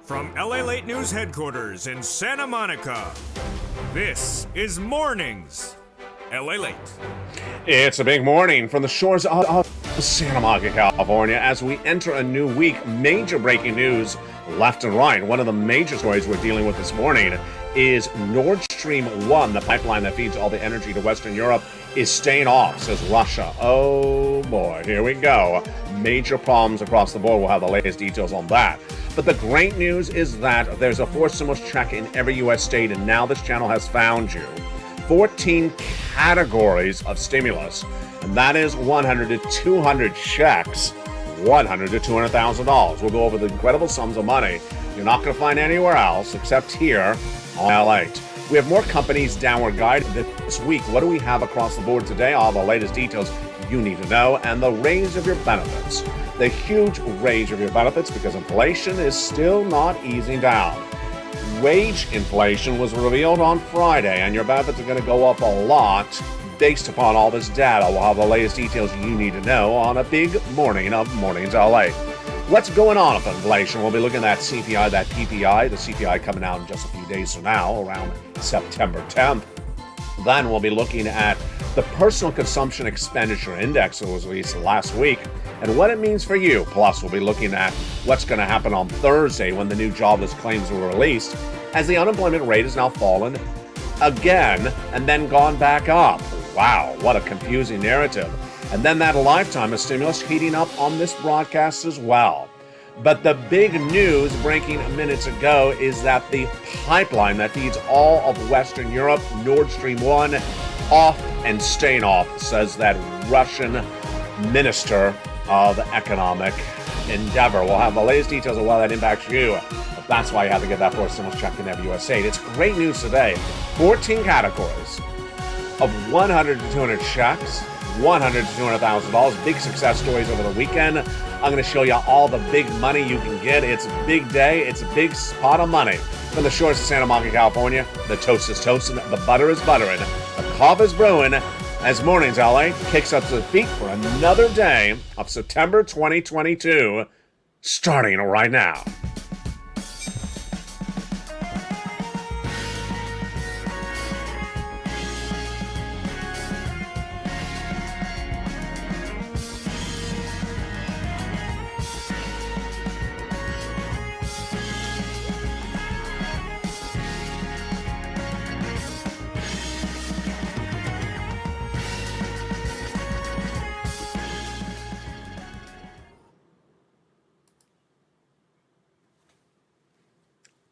From LALATE News headquarters in Santa Monica, this is Mornings LALATE. It's a big morning from the shores of Santa Monica, California, as we enter a new week. Major breaking news left and right. One of the major stories we're dealing with this morning is Nord Stream 1, the pipeline that feeds all the energy to Western Europe, is staying off, says Russia. Oh boy, here we go. Major problems across the board. We'll have the latest details on that. But the great news is that there's a forced stimulus check in every U.S. state, and now this channel has found you 14 categories of stimulus, and that is 100 to 200 checks, $100 to $200,000. We'll go over the incredible sums of money you're not going to find anywhere else except here on LALATE. We have more companies downward guide this week. What do we have across the board today? All the latest details you need to know, and the raise of your benefits. The huge raise of your benefits because inflation is still not easing down. Wage inflation was revealed on Friday, and your benefits are going to go up a lot based upon all this data. We'll have the latest details you need to know on a big morning of Mornings LA. What's going on with inflation? We'll be looking at CPI, that PPI, the CPI coming out in just a few days from now, around September 10th. Then we'll be looking at the Personal Consumption Expenditure Index that was released last week and what it means for you. Plus, we'll be looking at what's going to happen on Thursday when the new jobless claims were released, as the unemployment rate has now fallen again and then gone back up. Wow, what a confusing narrative. And then that lifetime of stimulus heating up on this broadcast as well. But the big news breaking minutes ago is that the pipeline that feeds all of Western Europe, Nord Stream 1, off and staying off, says that Russian Minister of Economic Endeavor. We'll have the latest details of how that impacts you. But that's why you have to get that forced stimulus check in every U.S. state. It's great news today. 14 categories of 100 to 200 checks, $100 to $200,000. Big success stories over the weekend. I'm going to show you all the big money you can get. It's a big day. It's a big pot of money. From the shores of Santa Monica, California, the toast is toasting, the butter is buttering, the coffee is brewing, as Mornings LA kicks up to the feet for another day of September 2022, starting right now.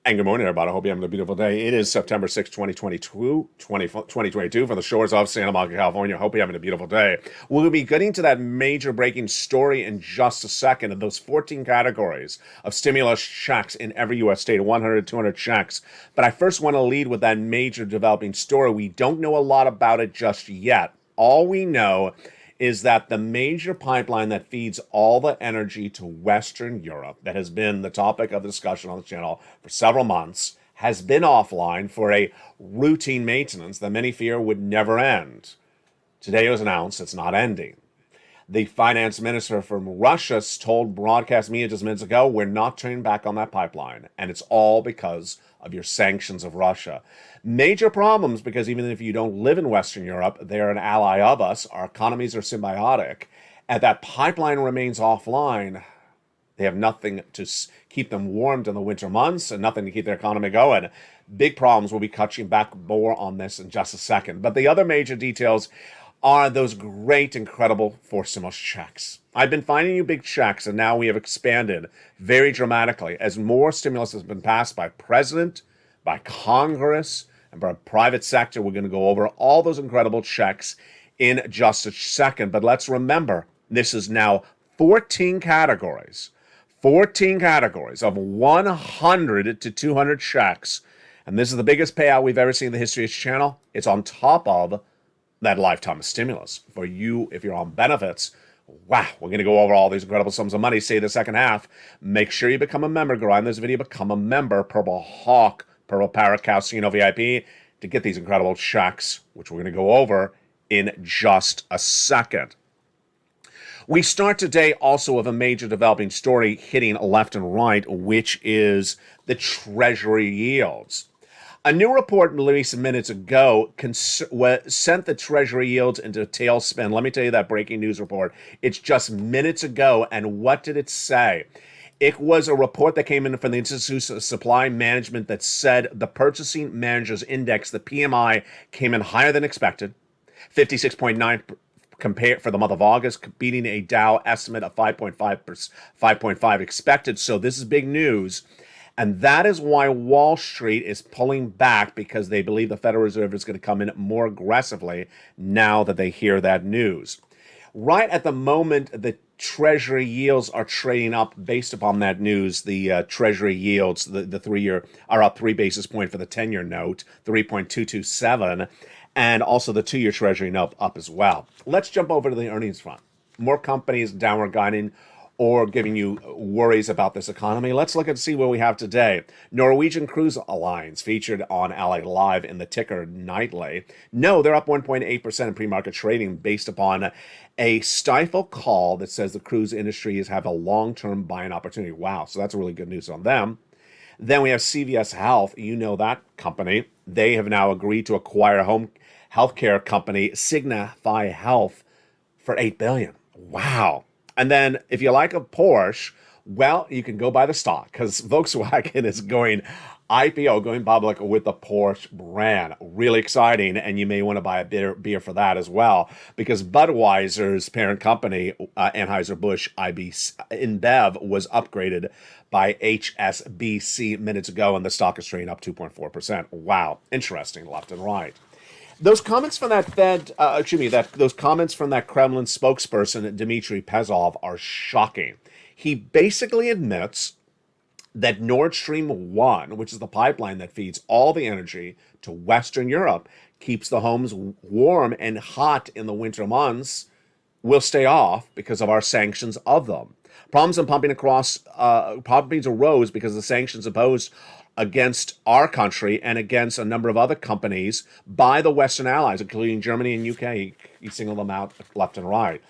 And good morning, everybody. I hope you're having a beautiful day. It is September 6, 2022 from the shores of Santa Monica, California. I hope you're having a beautiful day. We'll be getting to that major breaking story in just a second of those 14 categories of stimulus checks in every U.S. state, 100 to 200 checks. But I first want to lead with that major developing story. We don't know a lot about it just yet. All we know is that the major pipeline that feeds all the energy to Western Europe, that has been the topic of discussion on the channel for several months, has been offline for a routine maintenance that many fear would never end. Today it was announced it's not ending. The finance minister from Russia told broadcast media just minutes ago, we're not turning back on that pipeline, and it's all because of your sanctions of Russia. Major problems, because even if you don't live in Western Europe, they're an ally of us. Our economies are symbiotic. And that pipeline remains offline. They have nothing to keep them warmed in the winter months and nothing to keep their economy going. Big problems. We'll be touching back more on this in just a second. But the other major details are those great, incredible forced stimulus checks. I've been finding you big checks, and now we have expanded very dramatically as more stimulus has been passed by President, by Congress, and by private sector. We're going to go over all those incredible checks in just a second. But let's remember, this is now 14 categories of 100 to 200 checks. And this is the biggest payout we've ever seen in the history of this channel. It's on top of that lifetime of stimulus. For you, if you're on benefits, wow, we're going to go over all these incredible sums of money. Say the second half. Make sure you become a member. Go on this video, become a member. Purple Hawk, Purple Parrot, Casino VIP, to get these incredible checks, which we're going to go over in just a second. We start today also with a major developing story hitting left and right, which is the Treasury yields. A new report released minutes ago sent the Treasury yields into a tailspin. Let me tell you that breaking news report. It's just minutes ago, and what did it say? It was a report that came in from the Institute of Supply Management that said the Purchasing Managers Index, the PMI, came in higher than expected, 56.9 compared for the month of August, beating a Dow estimate of 5.5 expected. So this is big news. And that is why Wall Street is pulling back, because they believe the Federal Reserve is going to come in more aggressively now that they hear that news. Right at the moment, the Treasury yields are trading up based upon that news. The Treasury yields, the 3-year, are up 3 basis points for the 10-year note, 3.227, and also the 2-year Treasury note up as well. Let's jump over to the earnings front. More companies downward guiding or giving you worries about this economy. Let's look and see what we have today. Norwegian Cruise Alliance featured on Ally Live in the ticker nightly. No, they're up 1.8% in pre-market trading based upon a stifle call that says the cruise industry is have a long-term buying opportunity. Wow, so that's really good news on them. Then we have CVS Health. You know that company. They have now agreed to acquire home healthcare company Signify Health for $8 billion. Wow. And then if you like a Porsche, well, you can go buy the stock, because Volkswagen is going IPO, going public with the Porsche brand. Really exciting, and you may want to buy a beer for that as well, because Budweiser's parent company, Anheuser-Busch InBev, was upgraded by HSBC minutes ago, and the stock is trading up 2.4%. Wow, interesting left and right. Those comments from that those comments from that Kremlin spokesperson, Dmitry Peskov, are shocking. He basically admits that Nord Stream 1, which is the pipeline that feeds all the energy to Western Europe, keeps the homes warm and hot in the winter months, will stay off because of our sanctions of them. Problems in pumping arose because of the sanctions imposed against our country and against a number of other companies by the Western allies, including Germany and UK. You single them out left and right.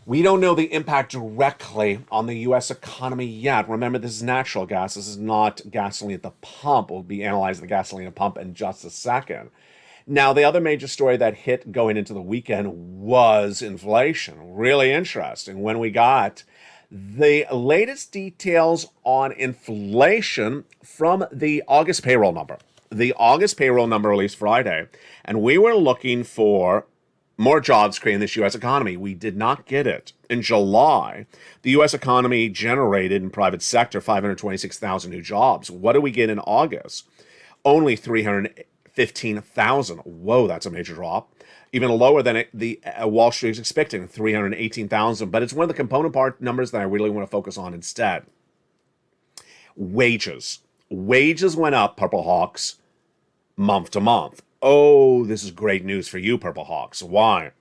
We don't know the impact directly on the U.S. economy yet. Remember, this is natural gas. This is not gasoline at the pump. We'll be analyzing the gasoline at the pump in just a second. Now, the other major story that hit going into the weekend was inflation. Really interesting. When we got the latest details on inflation from the August payroll number. The August payroll number released Friday, and we were looking for more jobs created in this U.S. economy. We did not get it. In July, the U.S. economy generated in private sector 526,000 new jobs. What do we get in August? Only 315,000. Whoa, that's a major drop. Even lower than the Wall Street is expecting, 318,000. But it's one of the component part numbers that I really want to focus on instead. Wages. Wages went up, Purple Hawks, month to month. Oh, this is great news for you, Purple Hawks. Why?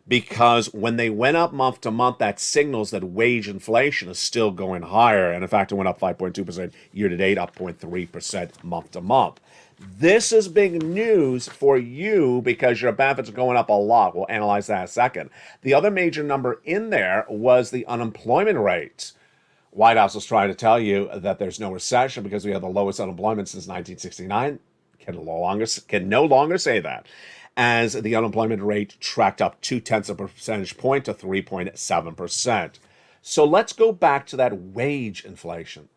Because when they went up month to month, that signals that wage inflation is still going higher. And in fact, it went up 5.2% year to date, up 0.3% month to month. This is big news for you because your benefits are going up a lot. We'll analyze that in a second. The other major number in there was the unemployment rate. White House was trying to tell you that there's no recession because we have the lowest unemployment since 1969. Can no longer say that, as the unemployment rate tracked up 0.2 of a percentage point to 3.7%. So let's go back to that wage inflation.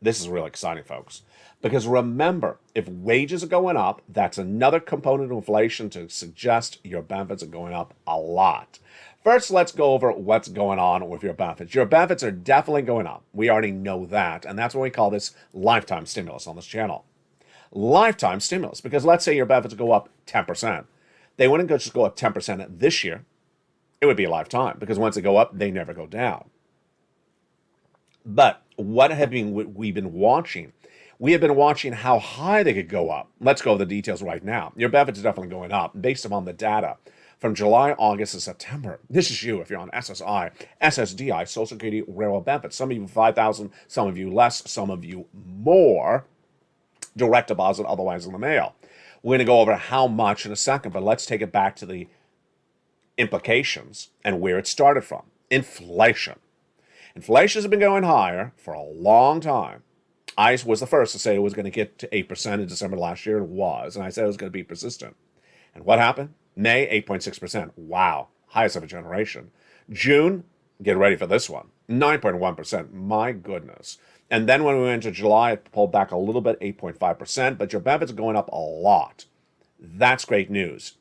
This is really exciting, folks, because remember, if wages are going up, that's another component of inflation to suggest your benefits are going up a lot. First, let's go over what's going on with your benefits. Your benefits are definitely going up. We already know that, and that's what we call this lifetime stimulus on this channel. Lifetime stimulus, because let's say your benefits go up 10%. They wouldn't just go up 10% this year. It would be a lifetime, because once they go up, they never go down. But what have we been watching? We have been watching how high they could go up. Let's go over the details right now. Your benefits are definitely going up based upon the data from July, August, and September. This is you if you're on SSI, SSDI, Social Security, Railroad benefits. Some of you 5,000, some of you less, some of you more. Direct deposit, otherwise in the mail. We're going to go over how much in a second, but let's take it back to the implications, and where it started from. Inflation. Inflation has been going higher for a long time. I was the first to say it was going to get to 8% in December last year. It was, and I said it was going to be persistent. And what happened? May, 8.6%. Wow, highest of a generation. June, get ready for this one, 9.1%. My goodness. And then when we went to July, it pulled back a little bit, 8.5%, but your benefits are going up a lot. That's great news.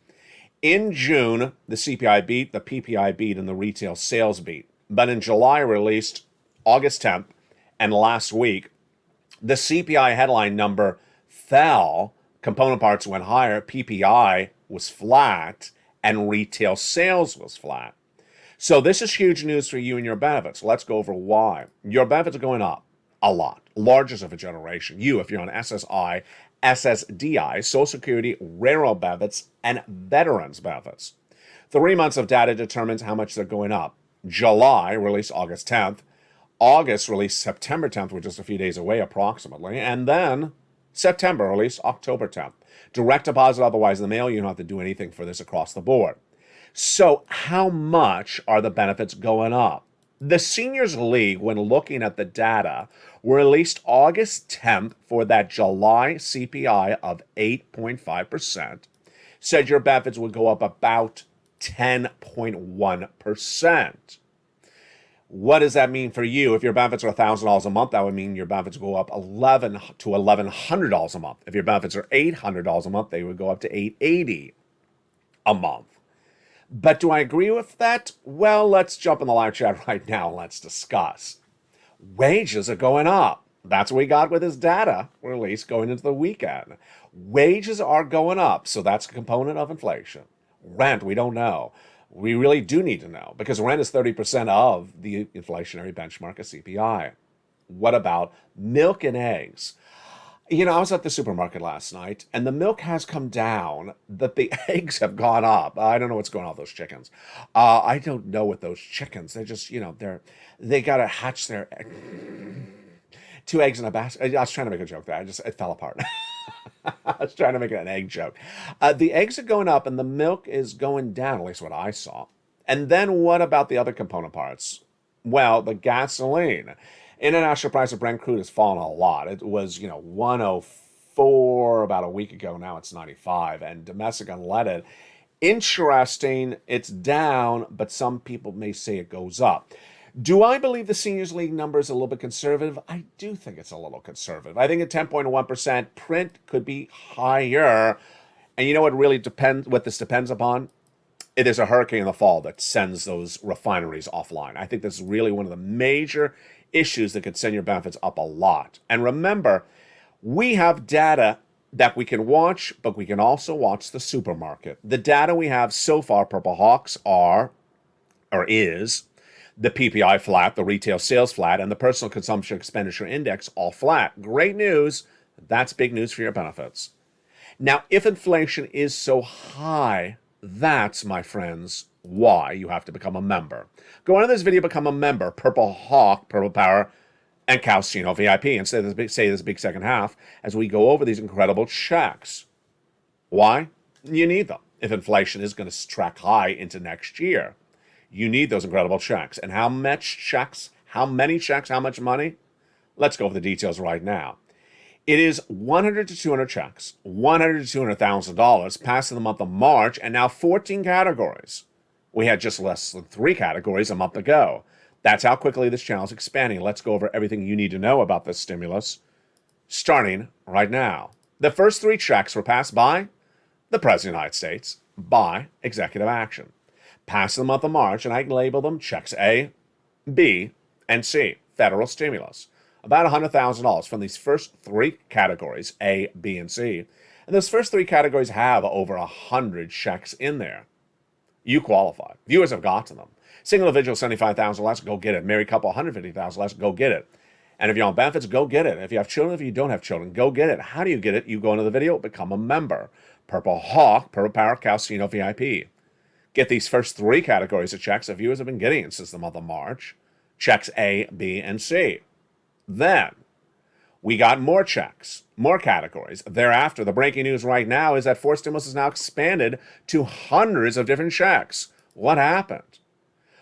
In June, the CPI beat, the PPI beat, and the retail sales beat. But in July, released August 10th, and last week, the CPI headline number fell, component parts went higher, PPI was flat, and retail sales was flat. So this is huge news for you and your benefits. Let's go over why. Your benefits are going up a lot, largest of a generation. You, if you're on SSI, SSDI, Social Security, railroad benefits, and veterans benefits. 3 months of data determines how much they're going up. July released August 10th. August released September 10th, which is a few days away approximately. And then September released October 10th. Direct deposit, otherwise in the mail, you don't have to do anything for this across the board. So how much are the benefits going up? The Seniors League, when looking at the data, released August 10th for that July CPI of 8.5%, said your benefits would go up about 10.1%. What does that mean for you? If your benefits are $1,000 a month, that would mean your benefits go up $1,100 to $1,100 a month. If your benefits are $800 a month, they would go up to $880 a month. But do I agree with that? Well, let's jump in the live chat right now and let's discuss. Wages are going up. That's what we got with this data release going into the weekend. Wages are going up, so that's a component of inflation. Rent, we don't know. We really do need to know because rent is 30% of the inflationary benchmark of CPI. What about milk and eggs? You know, I was at the supermarket last night and the milk has come down, but the eggs have gone up. I don't know what's going on with those chickens. I don't know what those chickens, they're just, they got to hatch their 2 eggs in a basket. I was trying to make a joke there. It fell apart. I was trying to make an egg joke. The eggs are going up and the milk is going down, at least what I saw. And then what about the other component parts? Well, the gasoline. International price of Brent crude has fallen a lot. It was, 104 about a week ago. Now it's 95. And domestic unleaded, interesting, it's down, but some people may say it goes up. Do I believe the Seniors League number is a little bit conservative? I do think it's a little conservative. I think at 10.1%, print could be higher. And you know what really depends, what this depends upon? It is a hurricane in the fall that sends those refineries offline. I think this is really one of the major issues that could send your benefits up a lot. And remember, we have data that we can watch, but we can also watch the supermarket. The data we have so far, Purple Hawks, is the PPI flat, the retail sales flat, and the personal consumption expenditure index all flat. Great news. That's big news for your benefits. Now, if inflation is so high, that's, my friends, why you have to become a member. Go on to this video, become a member. Purple Hawk, Purple Power, and Calcino VIP. And say this big second half as we go over these incredible checks. Why? You need them. If inflation is going to track high into next year, you need those incredible checks. And how much checks? How many checks? How much money? Let's go over the details right now. It is 100 to 200 checks, $100 to $200,000 passed in the month of March, and now 14 categories. We had just less than 3 categories a month ago. That's how quickly this channel is expanding. Let's go over everything you need to know about this stimulus, starting right now. The first 3 checks were passed by the President of the United States by executive action. Passed in the month of March, and I can label them checks A, B, and C, federal stimulus. About $100,000 from these first 3 categories, A, B, and C. And those first 3 categories have over 100 checks in there. You qualify. Viewers have gotten them. Single individual, $75,000 less, go get it. Married couple, $150,000 less, go get it. And if you're on benefits, go get it. If you have children, if you don't have children, go get it. How do you get it? You go into the video, become a member. Purple Hawk, Purple Power, Calcino VIP. Get these first 3 categories of checks that viewers have been getting since the month of March. Checks A, B, and C. Then, we got more checks, more categories. Thereafter, the breaking news right now is that forced stimulus is now expanded to hundreds of different checks. What happened?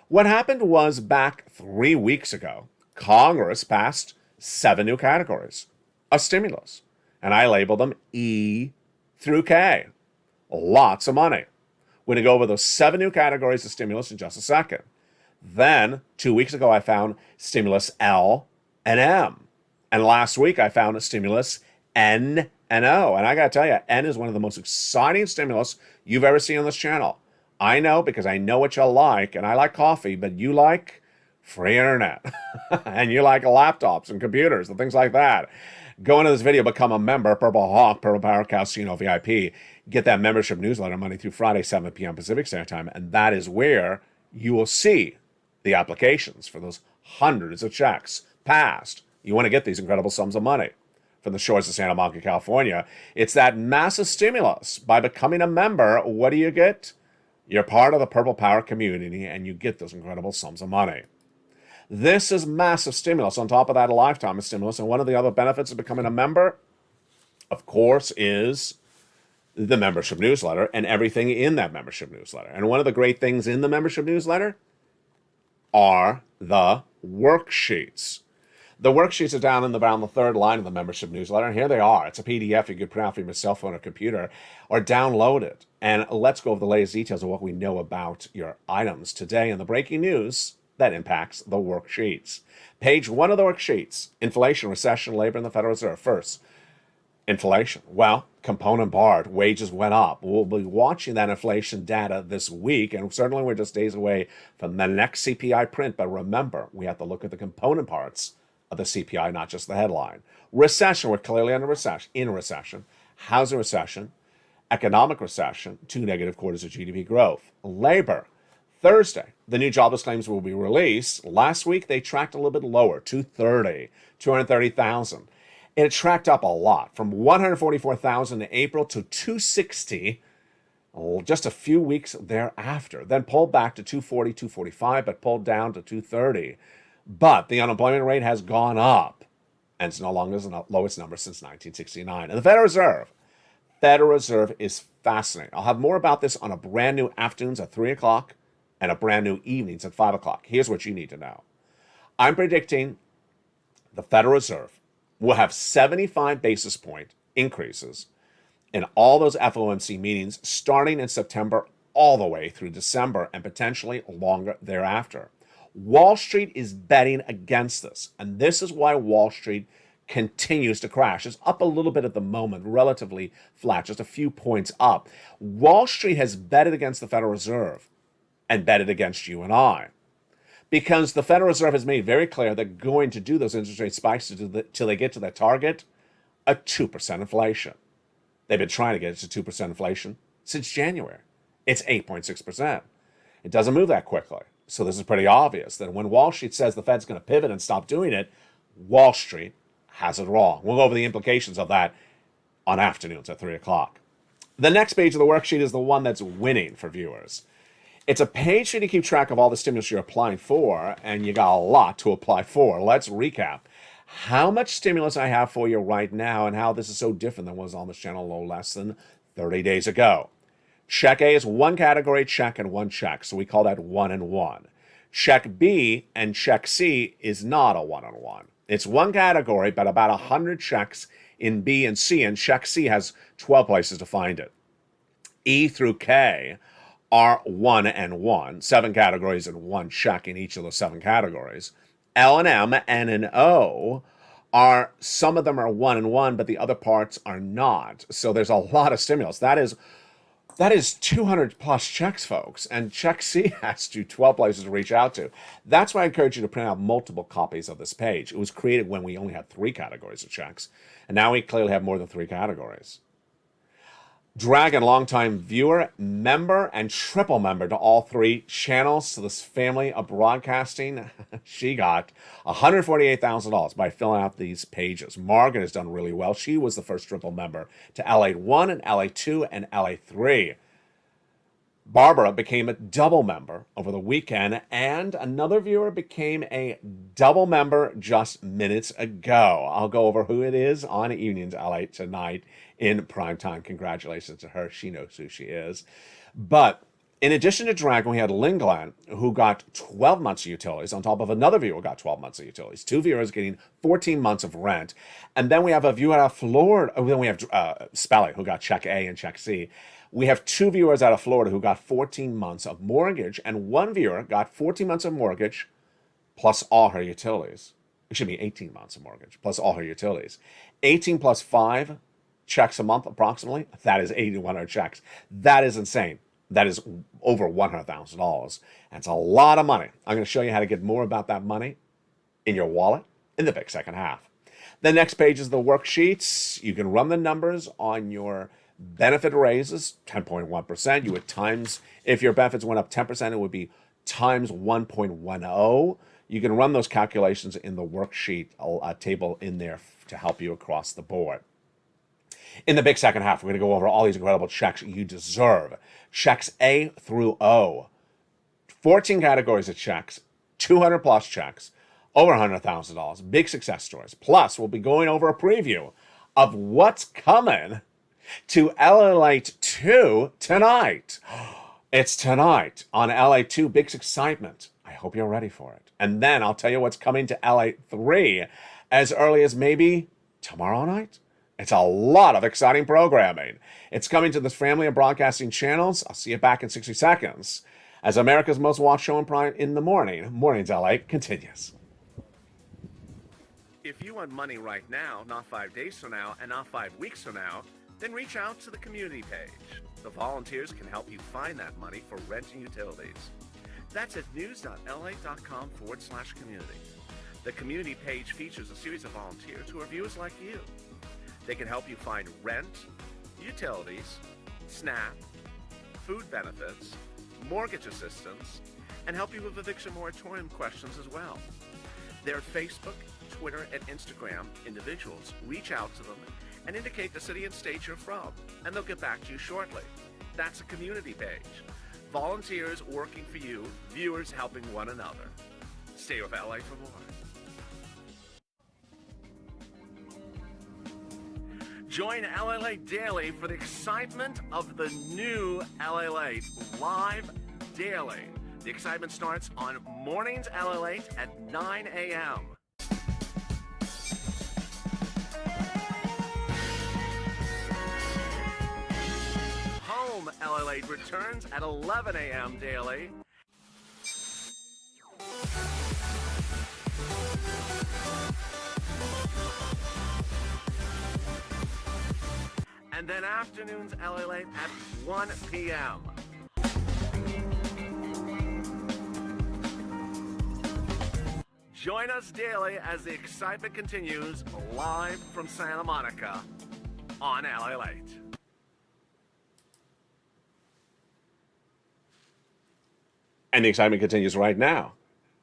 What happened was back 3 weeks ago, Congress passed 7 new categories of stimulus, and I labeled them E through K. Lots of money. We're going to go over those 7 new categories of stimulus in just a second. Then, 2 weeks ago, I found stimulus L and M. And last week, I found a stimulus N and O. And I got to tell you, N is one of the most exciting stimulus you've ever seen on this channel. I know because I know what you like, and I like coffee, but you like free internet. And you like laptops and computers and things like that. Go into this video, become a member, Purple Hawk, Purple Power Casino VIP. Get that membership newsletter Monday through Friday, 7 p.m. Pacific Standard Time. And that is where you will see the applications for those hundreds of checks passed. You want to get these incredible sums of money from the shores of Santa Monica, California. It's that massive stimulus. By becoming a member, what do you get? You're part of the Purple Power community, and you get those incredible sums of money. This is massive stimulus. On top of that, a lifetime of stimulus. And one of the other benefits of becoming a member, of course, is the membership newsletter and everything in that membership newsletter. And one of the great things in the membership newsletter are the worksheets. The worksheets are down in around the third line of the membership newsletter, and here they are. It's a PDF you can print out from your cell phone or computer or download it. And let's go over the latest details of what we know about your items today in the breaking news that impacts the worksheets. Page 1 of the worksheets, inflation, recession, labor, and the Federal Reserve. First, inflation. Well, component part, wages went up. We'll be watching that inflation data this week, and certainly we're just days away from the next CPI print. But remember, we have to look at the component parts of the CPI, not just the headline. Recession, we're clearly in a recession. Housing recession, economic recession, 2 negative quarters of GDP growth. Labor, Thursday, the new jobless claims will be released. Last week, they tracked a little bit lower, 230,000. It tracked up a lot, from 144,000 in April to 260 just a few weeks thereafter. Then pulled back to 240, 245, but pulled down to 230. But the unemployment rate has gone up, and it's no longer the lowest number since 1969. And the Federal Reserve is fascinating. I'll have more about this on a brand new afternoons at 3 o'clock and a brand new evenings at 5 o'clock. Here's what you need to know. I'm predicting the Federal Reserve will have 75 basis point increases in all those FOMC meetings starting in September all the way through December and potentially longer thereafter. Wall Street is betting against this, and this is why Wall Street continues to crash. It's up a little bit at the moment, relatively flat, just a few points up. Wall Street has betted against the Federal Reserve and betted against you and I, because the Federal Reserve has made very clear they're going to do those interest rate spikes till they get to their target, a 2% inflation. They've been trying to get it to 2% inflation since January. It's 8.6%. It doesn't move that quickly. So this is pretty obvious that when Wall Street says the Fed's going to pivot and stop doing it, Wall Street has it wrong. We'll go over the implications of that on afternoons at 3 o'clock. The next page of the worksheet is the one that's winning for viewers. It's a page for you to keep track of all the stimulus you're applying for, and you got a lot to apply for. Let's recap how much stimulus I have for you right now and how this is so different than what was on this channel no less than 30 days ago. Check A is one category check and one check, so we call that 1 and 1. Check B and check C is not a 1 and 1. It's one category, but about 100 checks in B and C, and check C has 12 places to find it. E through K are 1 and 1, 7 categories and one check in each of those 7 categories. L and M, N and O are, some of them are 1 and 1, but the other parts are not. So there's a lot of stimulus. That is 200 plus checks, folks, and check C has 12 places to reach out to. That's why I encourage you to print out multiple copies of this page. It was created when we only had 3 categories of checks, and now we clearly have more than 3 categories. Dragon, longtime viewer, member, and triple member to all 3 channels to this family of broadcasting. She got $148,000 by filling out these pages. Margaret has done really well. She was the first triple member to LATE 1 and LATE 2 and LATE 3. Barbara became a double member over the weekend, and another viewer became a double member just minutes ago. I'll go over who it is on Evenings LATE tonight in prime time. Congratulations to her. She knows who she is. But In addition to Dragon, we had Lingland, who got 12 months of utilities, on top of another viewer who got 12 months of utilities. Two viewers getting 14 months of rent. And then we have a viewer out of Florida. Then we have Spelly, who got check A and check C. We have two viewers out of Florida who got 14 months of mortgage, and one viewer got 14 months of mortgage plus all her utilities. It should be 18 months of mortgage plus all her utilities. 18 plus 5 checks a month, approximately. That is 8,100 checks. That is insane. That is over $100,000. That's a lot of money. I'm going to show you how to get more about that money in your wallet in the big second half. The next page is the worksheets. You can run the numbers on your benefit raises, 10.1%. You would times, if your benefits went up 10%, it would be times 1.10. You can run those calculations in the worksheet table in there to help you across the board. In the big second half, we're going to go over all these incredible checks you deserve. Checks A through O. 14 categories of checks, 200 plus checks, over $100,000. Big success stories. Plus, we'll be going over a preview of what's coming to LALATE 2 tonight. It's tonight on LALATE 2. Big excitement. I hope you're ready for it. And then I'll tell you what's coming to LALATE 3 as early as maybe tomorrow night. It's a lot of exciting programming. It's coming to this family of broadcasting channels. I'll see you back in 60 seconds as America's most watched show in the morning. Mornings LA continues. If you want money right now, not 5 days from now, and not 5 weeks from now, then reach out to the community page. The volunteers can help you find that money for rent and utilities. That's at news.la.com/community. The community page features a series of volunteers who are viewers like you. They can help you find rent, utilities, SNAP, food benefits, mortgage assistance, and help you with eviction moratorium questions as well. Their Facebook, Twitter, and Instagram individuals reach out to them and indicate the city and state you're from, and they'll get back to you shortly. That's a community page. Volunteers working for you, viewers helping one another. Stay with LA for more. Join LALATE Daily for the excitement of the new LALATE live daily. The excitement starts on Mornings LALATE at 9 a.m. Home LALATE returns at 11 a.m. daily. And then afternoons LALATE at 1 p.m. Join us daily as the excitement continues live from Santa Monica on LALATE. And the excitement continues right now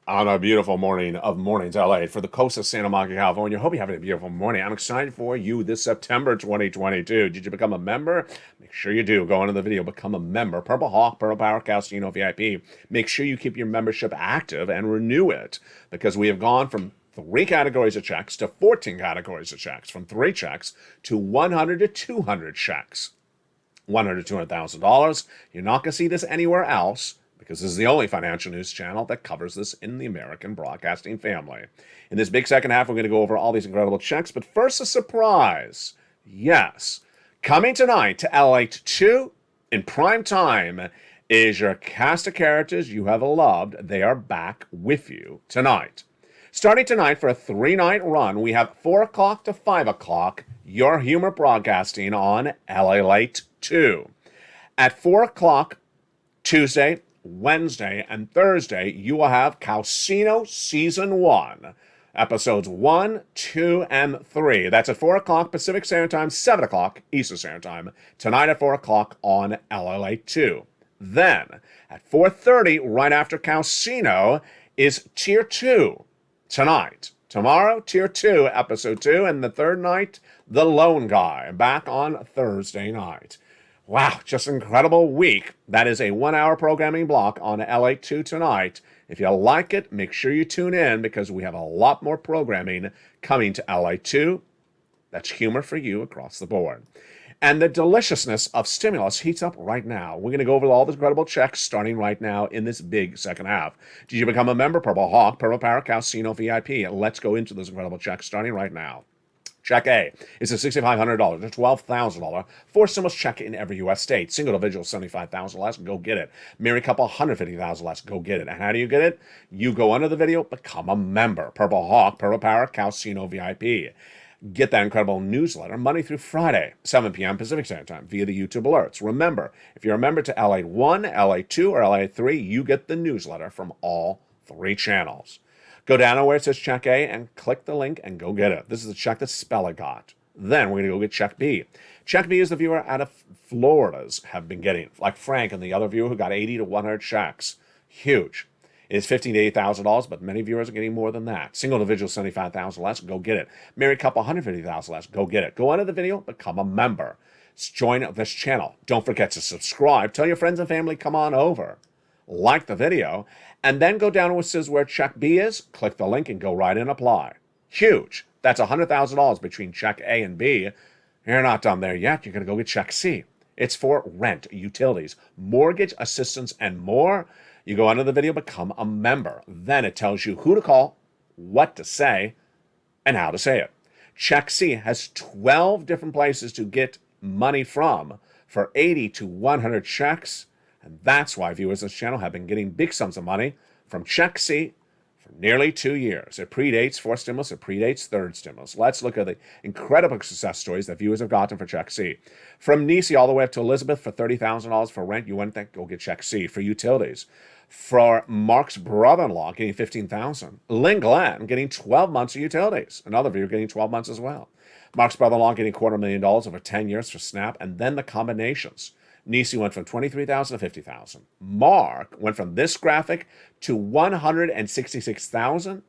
on a beautiful morning of Mornings LA for the coast of Santa Monica, California. Hope you're having a beautiful morning. I'm excited for you this September 2022. Did you become a member? Make sure you do. Go into the video, become a member. Purple Hawk, Purple Power Casino VIP. Make sure you keep your membership active and renew it, because we have gone from 3 categories of checks to 14 categories of checks, from 3 checks to 100 to 200 checks. $100 to $200,000. You're not going to see this anywhere else, because this is the only financial news channel that covers this in the American broadcasting family. In this big second half, we're going to go over all these incredible checks, but first, a surprise. Yes, coming tonight to LALATE 2 in prime time is your cast of characters you have loved. They are back with you tonight. Starting tonight for a 3-night run, we have 4 o'clock to 5 o'clock, Your Humor Broadcasting on LALATE 2. At 4 o'clock, Tuesday, Wednesday, and Thursday, you will have Casino Season 1, Episodes 1, 2, and 3. That's at 4 o'clock Pacific Standard Time, 7 o'clock Eastern Standard Time, tonight at 4 o'clock on LALATE 2. Then, at 4:30, right after Casino, is Tier 2, tonight. Tomorrow, Tier 2, Episode 2, and the third night, The Lone Guy, back on Thursday night. Wow, just an incredible week. That is a 1-hour programming block on LALATE 2 tonight. If you like it, make sure you tune in, because we have a lot more programming coming to LALATE 2. That's humor for you across the board. And the deliciousness of stimulus heats up right now. We're going to go over all the incredible checks starting right now in this big second half. Did you become a member? Purple Hawk, Purple Parrot, Casino VIP. Let's go into those incredible checks starting right now. Check A is a $6,500 to $12,000 for stimulus check in every U.S. state. Single individual, $75,000 less, go get it. Married couple, $150,000 less, go get it. And how do you get it? You go under the video, become a member. Purple Hawk, Purple Parrot, Casino VIP. Get that incredible newsletter Monday through Friday, 7 p.m. Pacific Standard Time via the YouTube alerts. Remember, if you're a member to LA1, LA2, or LA3, you get the newsletter from all 3 channels. Go down to where it says Check A and click the link and go get it. This is the check that Spella got. Then we're going to go get Check B. Check B is the viewer out of Florida's have been getting, like Frank and the other viewer who got 80 to 100 checks. Huge. It is $15,000 to $80,000, but many viewers are getting more than that. Single individual, $75,000 less, go get it. Married couple, $150,000 less, go get it. Go under the video, become a member. Join this channel. Don't forget to subscribe. Tell your friends and family, come on over. Like the video, and then go down to what says where Check B is, click the link and go right in, apply. Huge. That's $100,000 between Check A and B. You're not done there yet. You're going to go get Check C. It's for rent, utilities, mortgage assistance, and more. You go under the video, become a member. Then it tells you who to call, what to say, and how to say it. Check C has 12 different places to get money from for 80 to 100 checks. And that's why viewers of this channel have been getting big sums of money from Check C for nearly 2 years. It predates fourth stimulus. It predates third stimulus. Let's look at the incredible success stories that viewers have gotten for Check C. From Nisi all the way up to Elizabeth for $30,000 for rent, you wouldn't think, go get Check C. For utilities. For Mark's brother-in-law getting $15,000. Lynn Glenn getting 12 months of utilities. Another viewer getting 12 months as well. Mark's brother-in-law getting $250,000 over 10 years for SNAP. And then the combinations. Nisi went from $23,000 to $50,000. Mark went from this graphic to $166,000.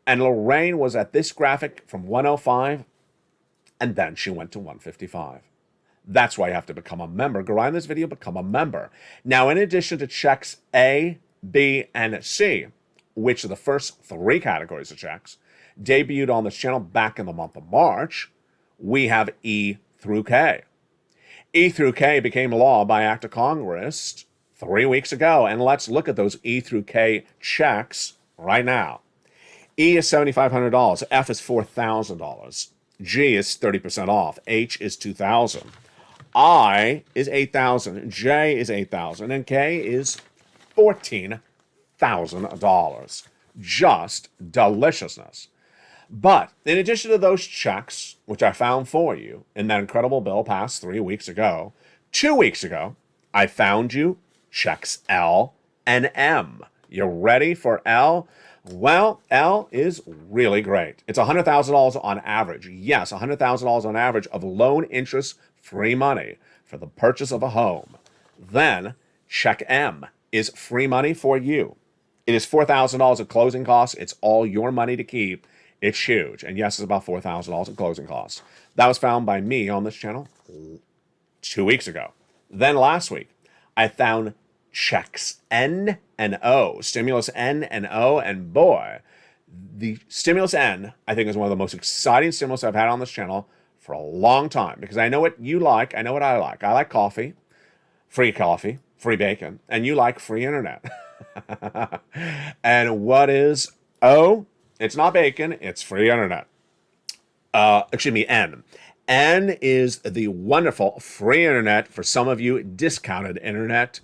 And Lorraine was at this graphic from $105,000. And then she went to $155,000. That's why you have to become a member. Go right in this video, become a member. Now, in addition to checks A, B, and C, which are the first 3 categories of checks, debuted on this channel back in the month of March, we have E through K. E through K became law by act of Congress 3 weeks ago, and let's look at those E through K checks right now. E is $7,500, F is $4,000, G is 30% off, H is $2,000, I is $8,000, J is $8,000, and K is $14,000. Just deliciousness. But in addition to those checks, which I found for you in that incredible bill passed 3 weeks ago, 2 weeks ago, I found you checks L and M. You ready for L? Well, L is really great. It's $100,000 on average. Yes, $100,000 on average of loan interest free money for the purchase of a home. Then check M is free money for you. It is $4,000 of closing costs. It's all your money to keep. It's huge. And yes, it's about $4,000 in closing costs. That was found by me on this channel 2 weeks ago. Then last week, I found checks N and O, stimulus N and O, and boy, the stimulus N, I think, is one of the most exciting stimulus I've had on this channel for a long time, because I know what you like, I know what I like. I like coffee, free bacon, and you like free internet. And what is O? It's not bacon, it's free internet. N. N is the wonderful free internet, for some of you, discounted internet.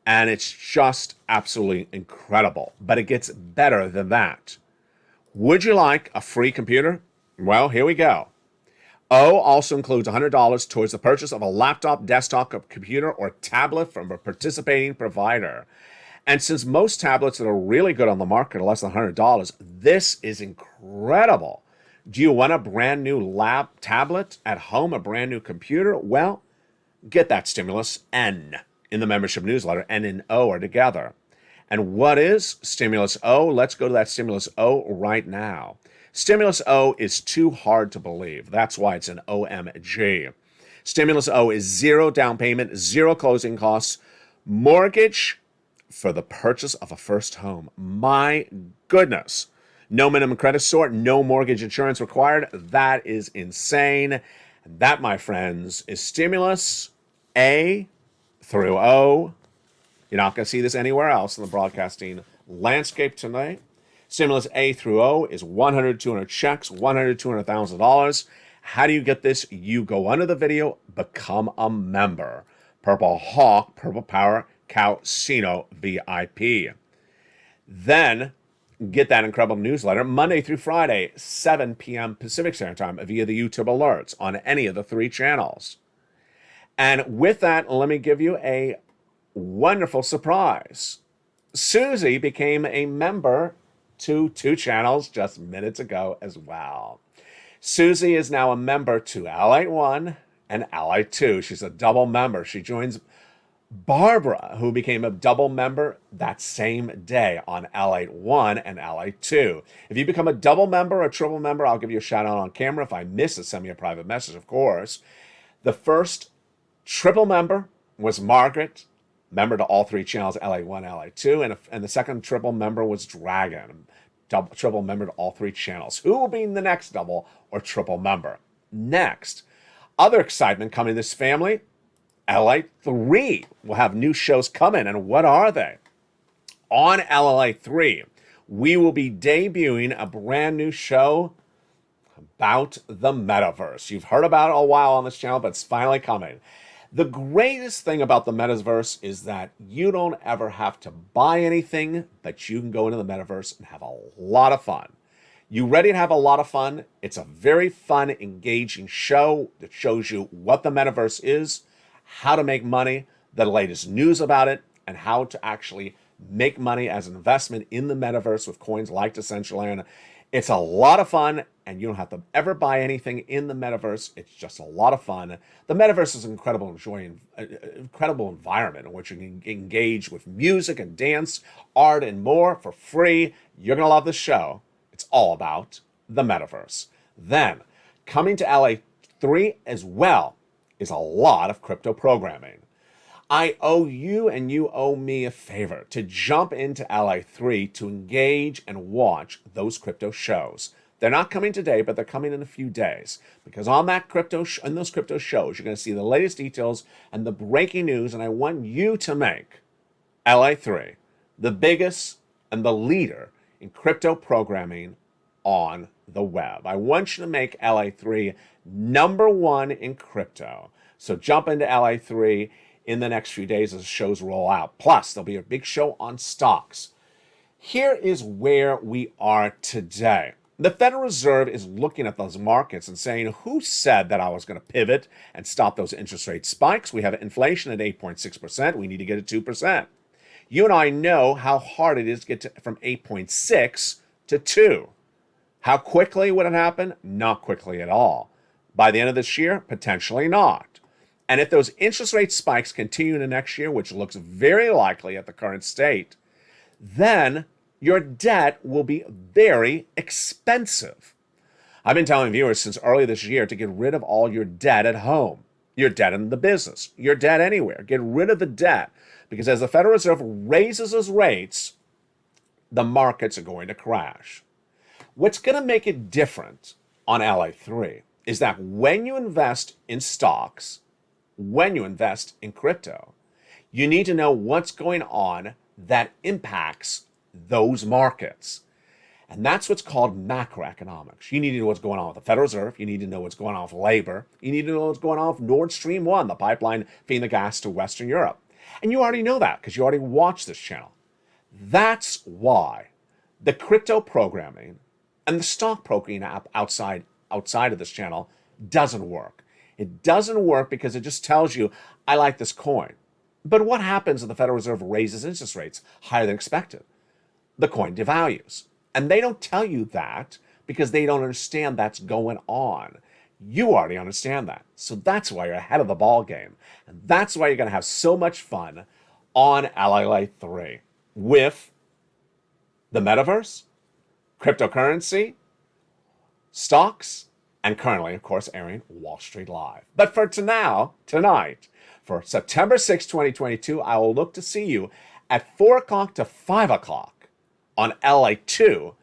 And it's just absolutely incredible. But it gets better than that. Would you like a free computer? Well, here we go. O also includes $100 towards the purchase of a laptop, desktop, computer, or tablet from a participating provider. And since most tablets that are really good on the market are less than $100, this is incredible. Do you want a brand new tablet at home, a brand new computer? Well, get that stimulus N in the membership newsletter. N and O are together. And what is stimulus O? Let's go to that stimulus O right now. Stimulus O is too hard to believe. That's why it's an OMG. Stimulus O is 0 down payment, 0 closing costs, mortgage for the purchase of a first home. My goodness. No minimum credit score, no mortgage insurance required. That is insane. And that, my friends, is stimulus A through O. You're not going to see this anywhere else in the broadcasting landscape tonight. Stimulus A through O is 100, 200 checks, $100, $200,000. How do you get this? You go under the video, become a member. Purple Hawk, Purple Power, Casino VIP. Then get that incredible newsletter Monday through Friday, 7 p.m. Pacific Standard Time via the YouTube alerts on any of the 3 channels. And with that, let me give you a wonderful surprise. Susie became a member to 2 channels just minutes ago as well. Susie is now a member to LALATE 1 and LALATE 2. She's a double member. She joins Barbara, who became a double member that same day on LALATE 1 and LALATE 2. If you become a double member or a triple member, I'll give you a shout out on camera. If I miss it, send me a private message, of course. The first triple member was Margaret, member to all 3 channels, LALATE 1, LALATE 2, and the second triple member was Dragon, triple member to all 3 channels. Who will be the next double or triple member? Next, other excitement coming to this family, LALATE 3 will have new shows coming, and what are they? On LALATE 3, we will be debuting a brand new show about the metaverse. You've heard about it a while on this channel, but it's finally coming. The greatest thing about the metaverse is that you don't ever have to buy anything, but you can go into the metaverse and have a lot of fun. You ready to have a lot of fun? It's a very fun, engaging show that shows you what the metaverse is, how to make money, the latest news about it, and how to actually make money as an investment in the metaverse with coins like Decentraland. It's a lot of fun, and you don't have to ever buy anything in the metaverse. It's just a lot of fun. The metaverse is an incredible environment in which you can engage with music and dance, art, and more for free. You're going to love this show. It's all about the metaverse. Then, coming to LALATE 3 as well is a lot of crypto programming. I owe you and you owe me a favor to jump into LALATE 3 to engage and watch those crypto shows. They're not coming today, but they're coming in a few days. Because on that in those crypto shows, you're going to see the latest details and the breaking news, and I want you to make LALATE 3 the biggest and the leader in crypto programming on the web. I want you to make LALATE 3 number 1 in crypto. So jump into LALATE 3 in the next few days as the shows roll out. Plus, there'll be a big show on stocks. Here is where we are today. The Federal Reserve is looking at those markets and saying, who said that I was going to pivot and stop those interest rate spikes? We have inflation at 8.6%. We need to get to 2%. You and I know how hard it is to get from 8.6 to 2. How quickly would it happen? Not quickly at all. By the end of this year, potentially not. And if those interest rate spikes continue into next year, which looks very likely at the current state, then your debt will be very expensive. I've been telling viewers since early this year to get rid of all your debt at home, your debt in the business, your debt anywhere. Get rid of the debt, because as the Federal Reserve raises those rates, the markets are going to crash. What's going to make it different on LALATE 3 is that when you invest in stocks, when you invest in crypto, you need to know what's going on that impacts those markets. And that's what's called macroeconomics. You need to know what's going on with the Federal Reserve. You need to know what's going on with labor. You need to know what's going on with Nord Stream 1, the pipeline feeding the gas to Western Europe. And you already know that because you already watched this channel. That's why the crypto programming and the stock broking app outside of this channel doesn't work. It doesn't work because it just tells you, I like this coin. But what happens if the Federal Reserve raises interest rates higher than expected? The coin devalues. And they don't tell you that because they don't understand that's going on. You already understand that. So that's why you're ahead of the ball game. And that's why you're going to have so much fun on LALATE 3 with the metaverse, cryptocurrency, stocks, and currently, of course, airing Wall Street Live. But for tonight, for September 6, 2022, I will look to see you at 4 o'clock to 5 o'clock on LALATE 2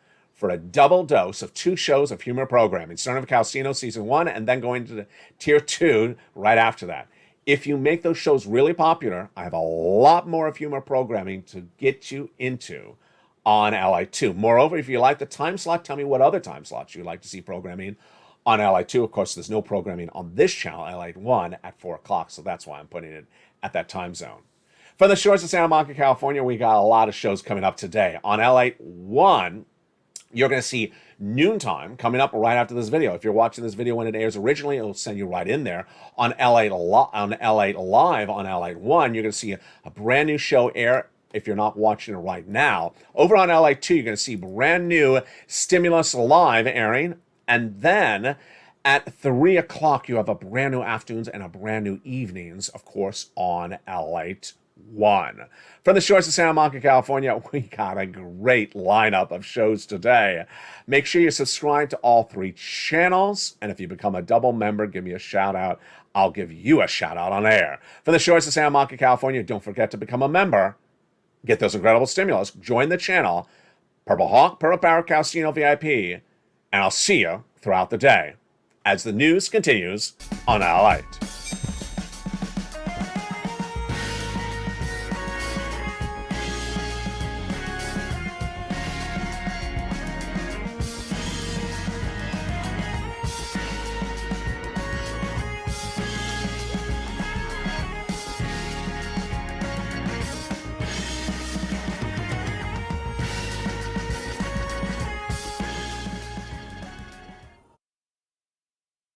for a double dose of 2 shows of humor programming, starting with Calcino Season 1 and then going to the Tier 2 right after that. If you make those shows really popular, I have a lot more of humor programming to get you into on LA2. Moreover, if you like the time slot, tell me what other time slots you'd like to see programming on LA2. Of course, there's no programming on this channel, LA1, at 4 o'clock, so that's why I'm putting it at that time zone. From the shores of Santa Monica, California, we got a lot of shows coming up today. On LA1, you're going to see Noontime coming up right after this video. If you're watching this video when it airs originally, it'll send you right in there. On LA Live, on LA1, you're going to see a brand new show air if you're not watching it right now. Over on LA2, you're going to see brand new Stimulus Live airing. And then at 3 o'clock, you have a brand new afternoons and a brand new evenings, of course, on LA1. From the shores of Santa Monica, California, we got a great lineup of shows today. Make sure you subscribe to all 3 channels. And if you become a double member, give me a shout out. I'll give you a shout out on air. From the shores of Santa Monica, California, don't forget to become a member. Get those incredible stimulus. Join the channel. Purple Hawk, Purple Power, Calcino VIP. And I'll see you throughout the day as the news continues on LALATE.